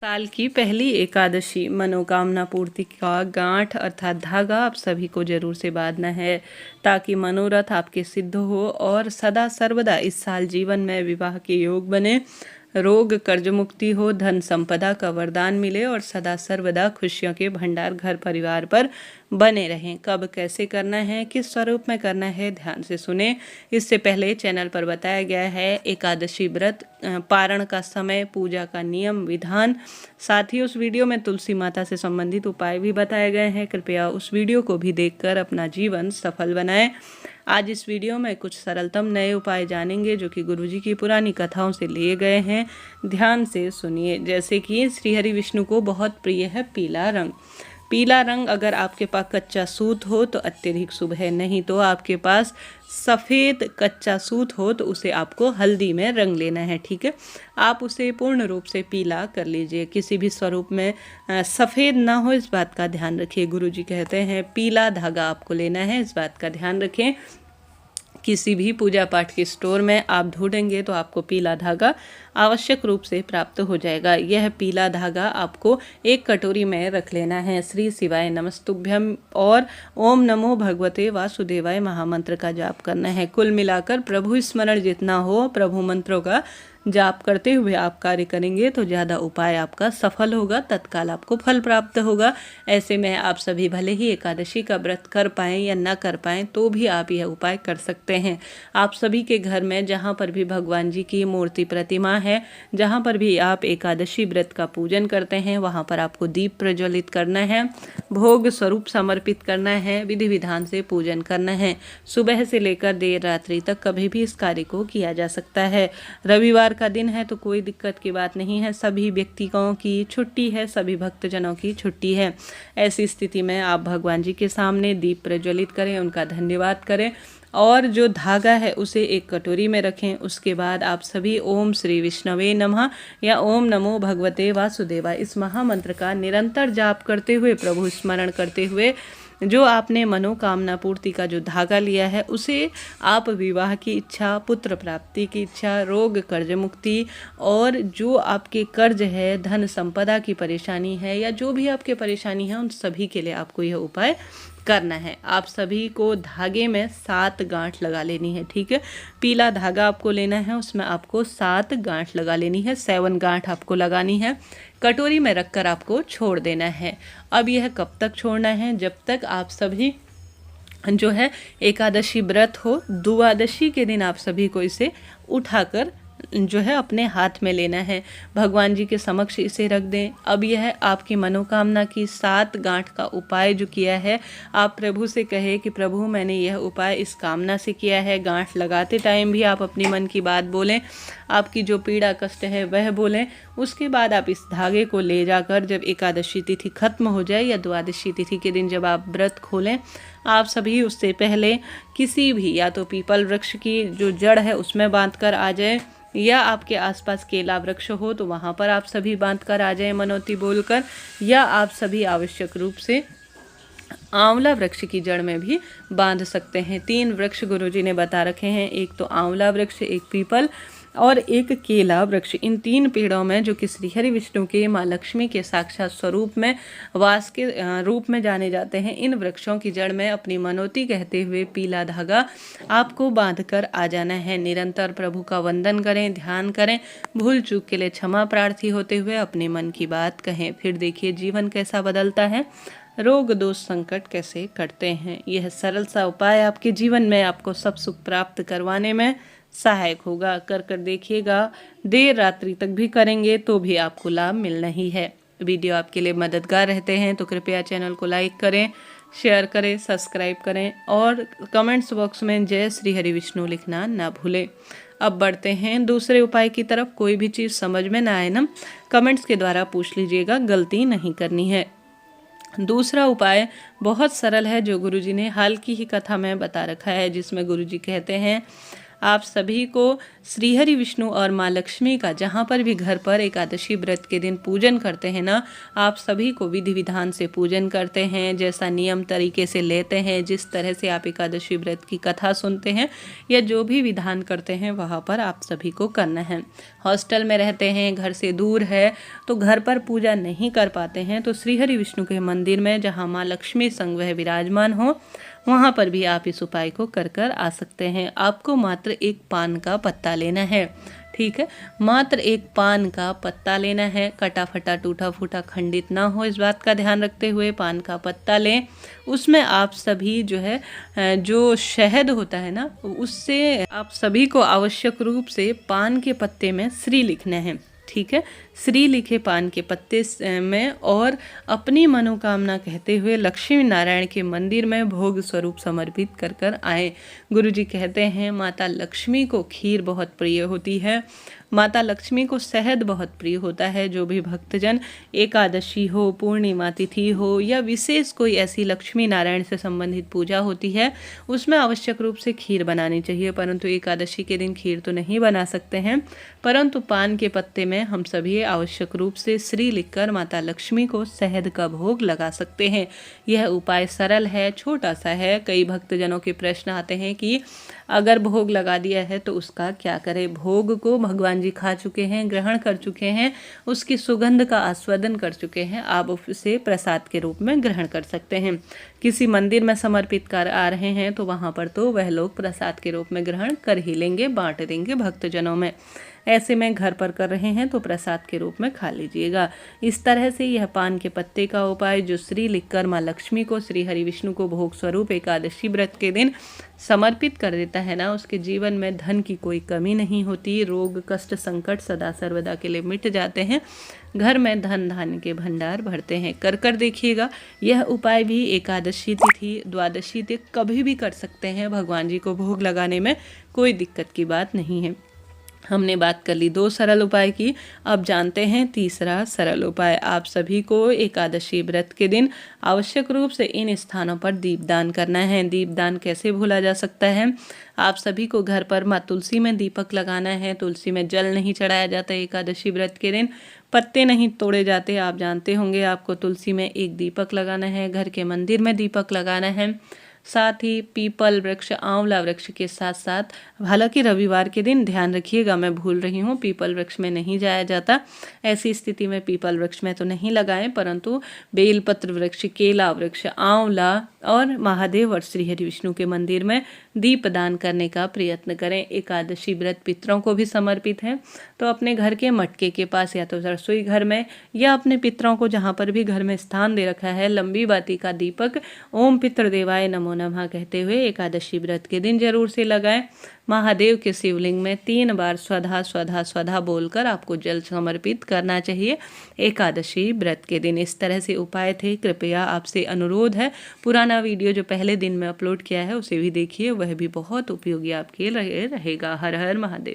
साल की पहली एकादशी मनोकामना पूर्ति का गांठ अर्थात धागा आप सभी को जरूर से बांधना है ताकि मनोरथ आपके सिद्ध हो और सदा सर्वदा इस साल जीवन में विवाह के योग बने, रोग कर्ज मुक्ति हो, धन संपदा का वरदान मिले और सदा सर्वदा खुशियों के भंडार घर परिवार पर बने रहें। कब कैसे करना है, किस स्वरूप में करना है, ध्यान से सुने। इससे पहले चैनल पर बताया गया है एकादशी व्रत, पारण का समय, पूजा का नियम विधान, साथ ही उस वीडियो में तुलसी माता से संबंधित उपाय भी बताए गए हैं। कृपया उस वीडियो को भी देखकर अपना जीवन सफल बनाएं। आज इस वीडियो में कुछ सरलतम नए उपाय जानेंगे जो कि गुरुजी की पुरानी कथाओं से लिए गए हैं। ध्यान से सुनिए। जैसे कि श्री हरि विष्णु को बहुत प्रिय है पीला रंग। पीला रंग अगर आपके पास कच्चा सूत हो तो अत्यधिक शुभ है, नहीं तो आपके पास सफ़ेद कच्चा सूत हो तो उसे आपको हल्दी में रंग लेना है। ठीक है, आप उसे पूर्ण रूप से पीला कर लीजिए। किसी भी स्वरूप में सफ़ेद ना हो, इस बात का ध्यान रखिए। गुरुजी कहते हैं पीला धागा आपको लेना है, इस बात का ध्यान रखें। किसी भी पूजा पाठ के स्टोर में आप ढूंढेंगे तो आपको पीला धागा आवश्यक रूप से प्राप्त हो जाएगा। यह पीला धागा आपको एक कटोरी में रख लेना है। श्री शिवाय नमस्तुभ्यम और ओम नमो भगवते वासुदेवाय महामंत्र का जाप करना है। कुल मिलाकर प्रभु स्मरण जितना हो, प्रभु मंत्रों का जाप करते हुए आप कार्य करेंगे तो ज़्यादा उपाय आपका सफल होगा, तत्काल आपको फल प्राप्त होगा। ऐसे में आप सभी भले ही एकादशी का व्रत कर पाएँ या न कर पाएँ तो भी आप यह उपाय कर सकते हैं। आप सभी के घर में जहाँ पर भी भगवान जी की मूर्ति प्रतिमा है, जहाँ पर भी आप एकादशी व्रत का पूजन करते हैं, वहाँ पर आपको दीप प्रज्वलित करना है, भोग स्वरूप समर्पित करना है, विधि विधान से पूजन करना है। सुबह से लेकर देर रात्रि तक कभी भी इस कार्य को किया जा सकता है। रविवार का दिन है तो कोई दिक्कत की बात नहीं है, सभी व्यक्तियों की छुट्टी है, सभी भक्तजनों की छुट्टी है। ऐसी स्थिति में आप भगवान जी के सामने दीप प्रज्वलित करें, उनका धन्यवाद करें और जो धागा है उसे एक कटोरी में रखें। उसके बाद आप सभी ओम श्री विष्णवे नमः या ओम नमो भगवते वासुदेवाय इस महामंत्र का निरंतर जाप करते हुए, प्रभु स्मरण करते हुए, जो आपने मनोकामना पूर्ति का जो धागा लिया है उसे आप विवाह की इच्छा, पुत्र प्राप्ति की इच्छा, रोग कर्ज मुक्ति और जो आपके कर्ज है, धन संपदा की परेशानी है या जो भी आपके परेशानी है, उन सभी के लिए आपको यह उपाय करना है। आप सभी को धागे में 7 गांठ लगा लेनी है। ठीक है, पीला धागा आपको लेना है, उसमें आपको 7 गांठ लगा लेनी है। 7 गांठ आपको लगानी है, कटोरी में रखकर आपको छोड़ देना है। अब यह कब तक छोड़ना है? जब तक आप सभी जो है एकादशी व्रत हो, द्वादशी के दिन आप सभी को इसे उठाकर जो है अपने हाथ में लेना है, भगवान जी के समक्ष इसे रख दें। अब यह आपकी मनोकामना की 7 गांठ का उपाय जो किया है, आप प्रभु से कहे कि प्रभु मैंने यह उपाय इस कामना से किया है। गांठ लगाते टाइम भी आप अपनी मन की बात बोलें, आपकी जो पीड़ा कष्ट है वह बोलें। उसके बाद आप इस धागे को ले जाकर जब एकादशी तिथि खत्म हो जाए या द्वादशी तिथि के दिन जब आप व्रत खोलें, आप सभी उससे पहले किसी भी या तो पीपल वृक्ष की जो जड़ है उसमें बांध कर आ जाए या आपके आसपास केला वृक्ष हो तो वहाँ पर आप सभी बांध कर आ जाएं मनौती बोलकर, या आप सभी आवश्यक रूप से आंवला वृक्ष की जड़ में भी बांध सकते हैं। 3 वृक्ष गुरुजी ने बता रखे हैं, एक तो आंवला वृक्ष, एक पीपल और एक केला वृक्ष। इन 3 पेड़ों में जो कि श्री हरि विष्णु के माँ लक्ष्मी के साक्षात स्वरूप में वास के रूप में जाने जाते हैं, इन वृक्षों की जड़ में अपनी मनौती कहते हुए पीला धागा आपको बांधकर आ जाना है। निरंतर प्रभु का वंदन करें, ध्यान करें, भूल चूक के लिए क्षमा प्रार्थी होते हुए अपने मन की बात कहें। फिर देखिए जीवन कैसा बदलता है, रोग दोष संकट कैसे कटते हैं। यह सरल सा उपाय आपके जीवन में आपको सब सुख प्राप्त करवाने में सहायक होगा। कर कर देखिएगा, देर रात्रि तक भी करेंगे तो भी आपको लाभ मिलना ही है। वीडियो आपके लिए मददगार रहते हैं तो कृपया चैनल को लाइक करें, शेयर करें, सब्सक्राइब करें और कमेंट्स बॉक्स में जय श्री हरि विष्णु लिखना ना भूलें। अब बढ़ते हैं दूसरे उपाय की तरफ। कोई भी चीज़ समझ में ना आए ना, कमेंट्स के द्वारा पूछ लीजिएगा, गलती नहीं करनी है। दूसरा उपाय बहुत सरल है जो गुरुजी ने हाल की ही कथा में बता रखा है, जिसमें गुरुजी कहते हैं आप सभी को श्रीहरि विष्णु और माँ लक्ष्मी का जहाँ पर भी घर पर एकादशी व्रत के दिन पूजन करते हैं ना, आप सभी को विधि विधान से पूजन करते हैं, जैसा नियम तरीके से लेते हैं, जिस तरह से आप एकादशी व्रत की कथा सुनते हैं या जो भी विधान करते हैं वहाँ पर आप सभी को करना है। हॉस्टल में रहते हैं, घर से दूर है तो घर पर पूजा नहीं कर पाते हैं तो श्रीहरि विष्णु के मंदिर में जहाँ माँ लक्ष्मी संग वह विराजमान हो वहाँ पर भी आप इस उपाय को कर आ सकते हैं। आपको मात्र एक पान का पत्ता लेना है, ठीक है, मात्र एक पान का पत्ता लेना है। कटा फटा टूटा फूटा खंडित ना हो, इस बात का ध्यान रखते हुए पान का पत्ता लें। उसमें आप सभी जो है जो शहद होता है ना, उससे आप सभी को आवश्यक रूप से पान के पत्ते में श्री लिखना है, ठीक है। श्री लिखे पान के पत्ते में और अपनी मनोकामना कहते हुए लक्ष्मी नारायण के मंदिर में भोग स्वरूप समर्पित कर आए। गुरुजी कहते हैं माता लक्ष्मी को खीर बहुत प्रिय होती है, माता लक्ष्मी को शहद बहुत प्रिय होता है। जो भी भक्तजन एकादशी हो, पूर्णिमा तिथि हो या विशेष कोई ऐसी लक्ष्मी नारायण से संबंधित पूजा होती है उसमें आवश्यक रूप से खीर बनानी चाहिए, परंतु एकादशी के दिन खीर तो नहीं बना सकते हैं, परंतु पान के पत्ते में हम सभी आवश्यक रूप से श्री लिखकर माता लक्ष्मी को शहद का भोग लगा सकते हैं। यह उपाय सरल है, छोटा सा है। कई भक्तजनों के प्रश्न आते हैं कि अगर भोग लगा दिया है तो उसका क्या करें। भोग को भगवान जी खा चुके हैं, ग्रहण कर चुके हैं, उसकी सुगंध का आस्वादन कर चुके हैं, आप उसे प्रसाद के रूप में ग्रहण कर सकते हैं। किसी मंदिर में समर्पित कर आ रहे हैं तो वहाँ पर तो वह लोग प्रसाद के रूप में ग्रहण कर ही लेंगे, बांट देंगे भक्तजनों में। ऐसे में घर पर कर रहे हैं तो प्रसाद के रूप में खा लीजिएगा। इस तरह से यह पान के पत्ते का उपाय जो श्री लिखकर माँ लक्ष्मी को, श्री हरि विष्णु को भोग स्वरूप एकादशी व्रत के दिन समर्पित कर देता है ना, उसके जीवन में धन की कोई कमी नहीं होती, रोग कष्ट संकट सदा सर्वदा के लिए मिट जाते हैं, घर में धन धान्य के भंडार भरते हैं। कर देखिएगा। यह उपाय भी एकादशी तिथि, द्वादशी तिथि कभी भी कर सकते हैं। भगवान जी को भोग लगाने में कोई दिक्कत की बात नहीं है। हमने बात कर ली 2 सरल उपाय की, अब जानते हैं तीसरा सरल उपाय। आप सभी को एकादशी व्रत के दिन आवश्यक रूप से इन स्थानों पर दीपदान करना है। दीपदान कैसे भूला जा सकता है। आप सभी को घर पर माँ तुलसी में दीपक लगाना है। तुलसी में जल नहीं चढ़ाया जाता एकादशी व्रत के दिन, पत्ते नहीं तोड़े जाते, आप जानते होंगे। आपको तुलसी में एक दीपक लगाना है, घर के मंदिर में दीपक लगाना है। साथ ही पीपल वृक्ष, आंवला वृक्ष के साथ साथ, हालांकि रविवार के दिन ध्यान रखिएगा, मैं भूल रही हूँ, पीपल वृक्ष में नहीं जाया जाता। ऐसी स्थिति में पीपल वृक्ष में तो नहीं लगाएं, परंतु बेलपत्र वृक्ष, केला वृक्ष, आंवला और महादेव और श्री हरि विष्णु के मंदिर में दीपदान करने का प्रयत्न करें। एकादशी व्रत पितरों को भी समर्पित है, तो अपने घर के मटके के पास या तो रसोई घर में या अपने पितरों को जहाँ पर भी घर में स्थान दे रखा है, लंबी बाती का दीपक ओम पितृदेवाय नमो नमः कहते हुए एकादशी व्रत के दिन जरूर से लगाएं। महादेव के शिवलिंग में 3 बार स्वधा स्वधा स्वधा बोलकर आपको जल समर्पित करना चाहिए एकादशी व्रत के दिन। इस तरह से उपाय थे। कृपया आपसे अनुरोध है, पुराना वीडियो जो पहले दिन में अपलोड किया है उसे भी देखिए, वह भी बहुत उपयोगी आपके लिए रहेगा। हर हर महादेव।